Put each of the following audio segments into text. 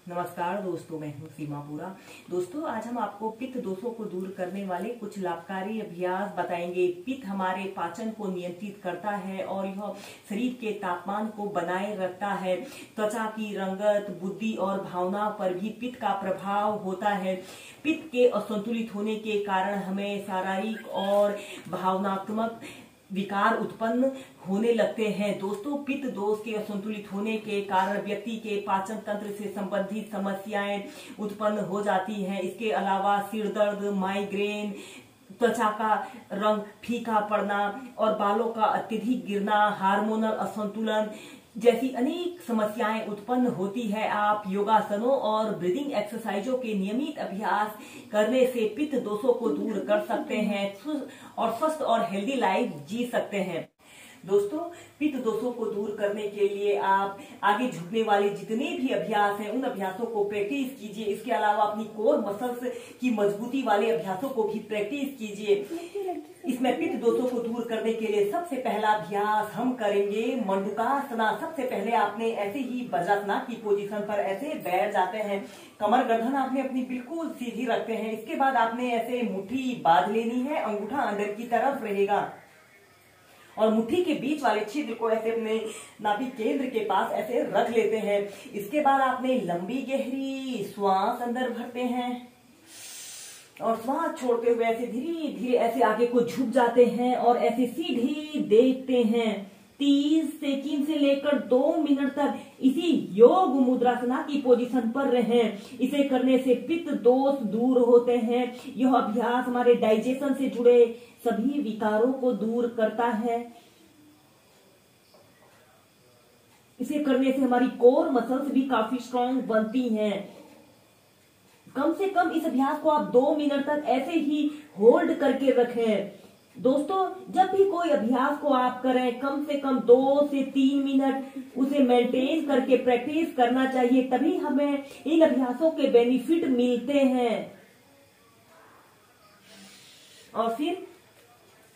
नमस्कार दोस्तों, मैं हूं सीमा पूरा। दोस्तों, आज हम आपको पित्त दोषों को दूर करने वाले कुछ लाभकारी अभ्यास बताएंगे। पित्त हमारे पाचन को नियंत्रित करता है और यह शरीर के तापमान को बनाए रखता है। त्वचा की रंगत, बुद्धि और भावना पर भी पित्त का प्रभाव होता है। पित्त के असंतुलित होने के कारण हमें शारीरिक और भावनात्मक विकार उत्पन्न होने लगते हैं। दोस्तों, पित्त दोष के असंतुलित होने के कारण व्यक्ति के पाचन तंत्र से संबंधित समस्याएं उत्पन्न हो जाती हैं। इसके अलावा सिर दर्द, माइग्रेन, त्वचा का रंग फीका पड़ना और बालों का अत्यधिक गिरना, हार्मोनल असंतुलन जैसी अनेक समस्याएं उत्पन्न होती है। आप योगासनों और ब्रीदिंग एक्सरसाइजों के नियमित अभ्यास करने से पित्त दोषों को दूर कर सकते हैं और स्वस्थ और हेल्दी लाइफ जी सकते हैं। दोस्तों, पित्त दोषों को दूर करने के लिए आप आगे झुकने वाले जितने भी अभ्यास हैं उन अभ्यासों को प्रैक्टिस कीजिए। इसके अलावा अपनी कोर मसल्स की मजबूती वाले अभ्यासों को भी प्रैक्टिस कीजिए। इसमें पित्त दोषों को दूर करने के लिए सबसे पहला अभ्यास हम करेंगे मंडूकासना। सबसे पहले आपने ऐसे ही वज्रासना की पोजीशन पर ऐसे बैठ जाते हैं। कमर गर्दन आपने अपनी बिल्कुल सीधी रखते हैं। इसके बाद आपने ऐसे मुट्ठी बांध लेनी है, अंगूठा अंदर की तरफ रहेगा और मुट्ठी के बीच वाले छिद्र को ऐसे अपने नाभि केंद्र के पास ऐसे रख लेते हैं। इसके बाद आपने लंबी गहरी श्वास अंदर भरते हैं और श्वास छोड़ते हुए ऐसे धीरे धीरे ऐसे आगे को झुक जाते हैं और ऐसे सीधी देखते हैं। 30 सेकंड से लेकर 2 मिनट तक इसी योग मुद्रासना की पोजीशन पर रहें। इसे करने से पित्त दोष दूर होते हैं। यह अभ्यास हमारे डाइजेशन से जुड़े सभी विकारों को दूर करता है। इसे करने से हमारी कोर मसल्स भी काफी स्ट्रांग बनती हैं। कम से कम इस अभ्यास को आप 2 मिनट तक ऐसे ही होल्ड करके रखें। दोस्तों, जब भी कोई अभ्यास को आप करें कम से कम 2 से 3 मिनट उसे मेंटेन करके प्रैक्टिस करना चाहिए, तभी हमें इन अभ्यासों के बेनिफिट मिलते हैं। और फिर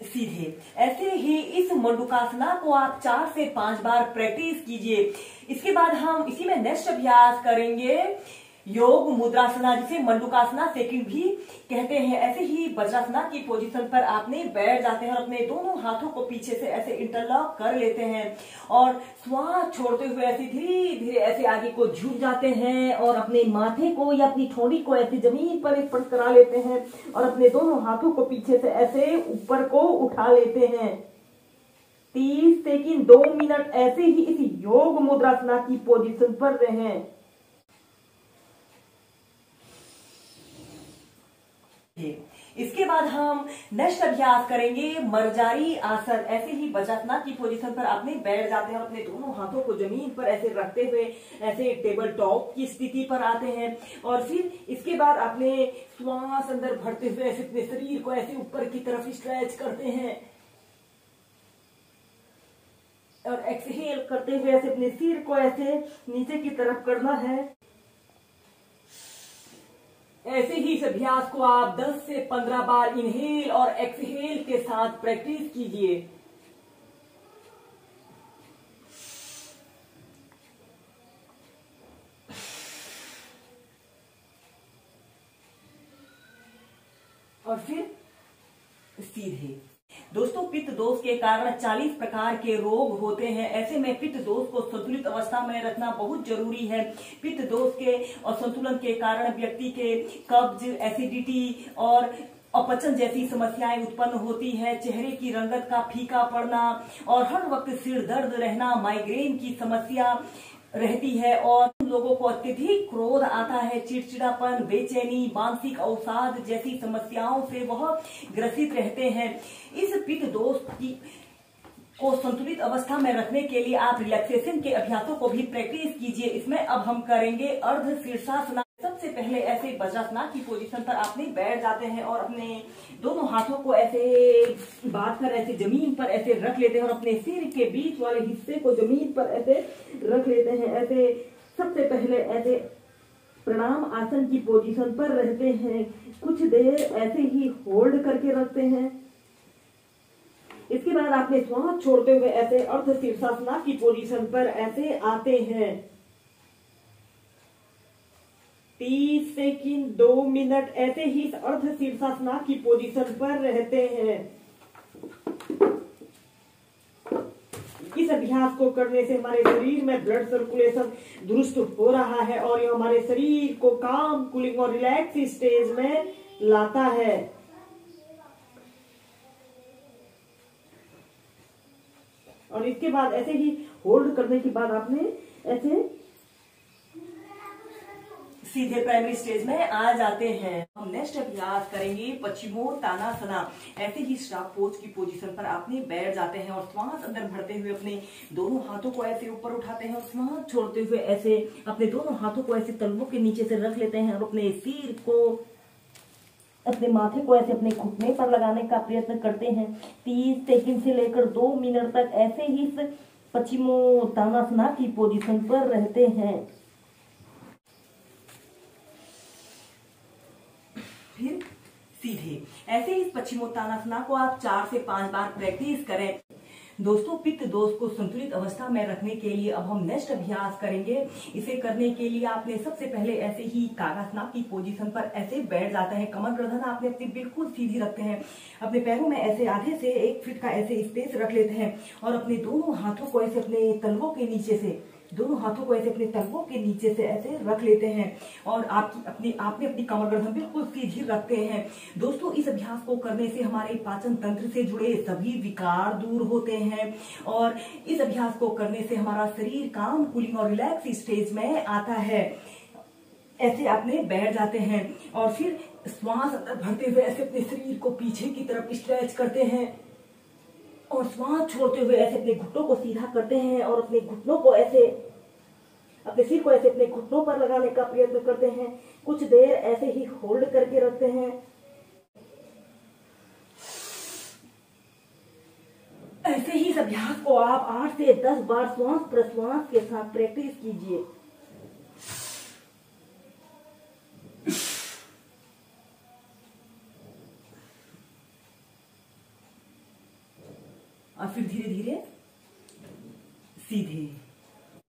सीधे ऐसे ही इस मंडूकासना को आप 4 से 5 बार प्रैक्टिस कीजिए। इसके बाद हम इसी में नेक्स्ट अभ्यास करेंगे योग मुद्रासना, जिसे मंडूकासना सेकंड भी कहते हैं। ऐसे ही वज्रासना की पोजीशन पर आपने बैठ जाते हैं और अपने दोनों हाथों को पीछे से ऐसे इंटरलॉक कर लेते हैं और श्वास छोड़ते हुए ऐसे धीरे धीरे ऐसे आगे को झुक जाते हैं और अपने माथे को या अपनी ठोड़ी को ऐसे जमीन पर स्पर्श करा लेते हैं और अपने दोनों हाथों को पीछे से ऐसे ऊपर को उठा लेते हैं। 30 सेकंड 2 मिनट ऐसे ही इस योग मुद्रासना की पोजीशन पर रहें। इसके बाद हम नेक्स्ट अभ्यास करेंगे मर्जारी आसन। ऐसे ही वज्रासना की पोजीशन पर आपने बैठ जाते हैं और अपने दोनों हाथों को जमीन पर ऐसे रखते हुए ऐसे टेबल टॉप की स्थिति पर आते हैं और फिर इसके बाद आपने श्वास अंदर भरते हुए ऐसे अपने शरीर को ऐसे ऊपर की तरफ स्ट्रेच करते हैं और एक्सहेल करते हुए ऐसे अपने सिर को ऐसे नीचे की तरफ करना है। ऐसे ही इस अभ्यास को आप 10 से 15 बार इनहेल और एक्सहेल के साथ प्रैक्टिस कीजिए। और फिर सीधे। दोस्तों, पित्त दोष के कारण 40 प्रकार के रोग होते हैं। ऐसे में पित्त दोष को संतुलित अवस्था में रखना बहुत जरूरी है। पित्त दोष के असंतुलन के कारण व्यक्ति के कब्ज, एसिडिटी और अपचन जैसी समस्याएं उत्पन्न होती है। चेहरे की रंगत का फीका पड़ना और हर वक्त सिर दर्द रहना, माइग्रेन की समस्या रहती है और लोगों को अत्यधिक क्रोध आता है। चिड़चिड़ापन, बेचैनी, मानसिक अवसाद जैसी समस्याओं से वह ग्रसित रहते हैं। इस पित्त दोष को संतुलित अवस्था में रखने के लिए आप रिलैक्सेशन के अभ्यासों को भी प्रैक्टिस कीजिए। इसमें अब हम करेंगे अर्ध शीर्षासना। सबसे पहले ऐसे वज्रासना की पोजीशन पर आपने बैठ जाते हैं और अपने दोनों हाथों को ऐसे बांध कर ऐसे जमीन पर ऐसे रख लेते हैं और अपने सिर के बीच वाले हिस्से को जमीन पर ऐसे रख लेते हैं। ऐसे सबसे पहले ऐसे प्रणाम आसन की पोजीशन पर रहते हैं। कुछ देर ऐसे ही होल्ड करके रखते हैं। इसके बाद आपने श्वास छोड़ते हुए ऐसे अर्ध शीर्षासना की पोजीशन पर ऐसे आते हैं। 30 सेकंड, 2 मिनट ऐसे ही इस अर्ध शीर्षासन की पोजीशन पर रहते हैं। इस अभ्यास को करने से हमारे शरीर में ब्लड सर्कुलेशन दुरुस्त हो रहा है और यह हमारे शरीर को काम, कूलिंग और रिलैक्स स्टेज में लाता है। और इसके बाद ऐसे ही होल्ड करने के बाद आपने ऐसे सीधे प्राइमरी स्टेज में आ जाते हैं। हम नेक्स्ट अभ्यास करेंगे पश्चिमोत्तानासना। ऐसे ही स्टाफ पोज की पोजीशन पर आपने बैठ जाते हैं और श्वास अंदर भरते हुए अपने दोनों हाथों को ऐसे ऊपर उठाते हैं और श्वास छोड़ते हुए ऐसे अपने दोनों हाथों को ऐसे तलवों के नीचे से रख लेते हैं और अपने सिर को, अपने माथे को ऐसे अपने घुटने पर लगाने का प्रयत्न करते हैं। 30 सेकंड से लेकर 2 मिनट तक ऐसे ही इस पश्चिमोत्तानासना की पोजीशन पर रहते हैं। फिर सीधे ऐसे ही इस पश्चिमोत्तानासना को आप 4 से 5 बार प्रैक्टिस करें। दोस्तों, पित्त दोष को संतुलित अवस्था में रखने के लिए अब हम नेक्स्ट अभ्यास करेंगे। इसे करने के लिए आपने सबसे पहले ऐसे ही कागासना की पोजीशन पर ऐसे बैठ जाते हैं। कमर गर्दन आपने अपनी बिल्कुल सीधी रखते हैं। अपने पैरों में ऐसे आधे से 1 फीट का ऐसे स्पेस रख लेते हैं और अपने दोनों हाथों को ऐसे अपने तलवों के नीचे से, दोनों हाथों को ऐसे अपने तलवों के नीचे से ऐसे रख लेते हैं और आपने अपनी कमर गर्दन बिल्कुल सीधी रखते हैं। दोस्तों, इस अभ्यास को करने से हमारे पाचन तंत्र से जुड़े सभी विकार दूर होते हैं और इस अभ्यास को करने से हमारा शरीर काम, कूलिंग और रिलैक्स स्टेज में आता है। ऐसे आपने बैठ जाते हैं और फिर श्वास अंदर भरते हुए ऐसे अपने शरीर को पीछे की तरफ स्ट्रेच करते हैं और श्वास छोड़ते हुए ऐसे अपने घुटनों को सीधा करते हैं और अपने घुटनों को ऐसे, अपने सिर को ऐसे अपने घुटनों पर लगाने का प्रयत्न करते हैं। कुछ देर ऐसे ही होल्ड करके रखते हैं। ऐसे ही इस अभ्यास को आप 8 से 10 बार श्वास प्रश्वास के साथ प्रैक्टिस कीजिए। और फिर धीरे धीरे सीधे।